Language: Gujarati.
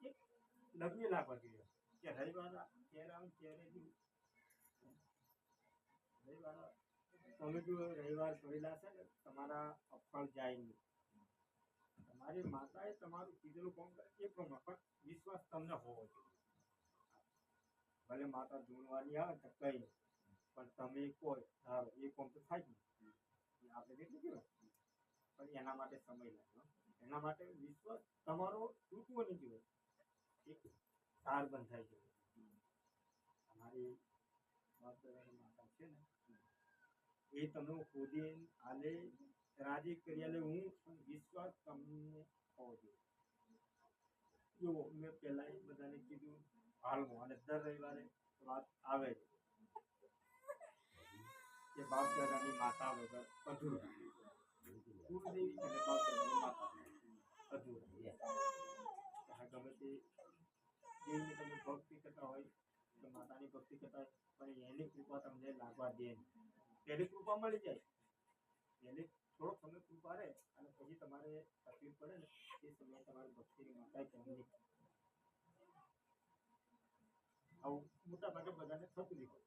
એક લગ્ન લાગવા જોઈએ કે રવિવાર ત્યારે આવે ત્યારે જ રવિવાર તમે જો રવિવાર ભરેલા છે ને તમારા અફળ જાય નહીં. તમારી માતાએ તમારું કીધેલું કામ કરે એ પ્રમાણે પણ વિશ્વાસ તમને હોવો જોઈએ. ભલે માતા ધૂણવાની આવે તો કઈ નહીં, પણ તમે કોઈ સારો એ કામ તો થાય જ નહીં. એ આપણે કેટલું કહેવાય, પણ એના માટે સમય લાગ્યો. એના માટે વિશ્વાસ તમારો તૂટવો નહીં જોઈએ, એક તાર બંધાઈ જોઈએ. અમારી માતા છે ને એ તમે ખોદી આલે રાજી કરી આલે હું વિશ્વાસ તમને હોવો જોઈએ. જો મેં પહેલા એ બધાને કીધું હાલમાં અને દર રવિવારે વાત આવે છે કે બાપ દાદાની માતા વગર અધૂરા. કુળદેવી અને બાપ દાદાની માતા અધૂરા. ગમે તે દેવની તમે ભક્તિ કરતા હોય તો માતાની ભક્તિ કરતા હોય પણ એની કૃપા તમને લાગવા દે નહીં. પહેલી કૃપા મળી જાય, પહેલી થોડોક સમય કૃપા રહે અને પછી તમારે તકલીફ પડે ને એ સમયે તમારી ભક્તિની માતા જમની. આવું મોટા ભાગે બધાને થતું નહીં હોય.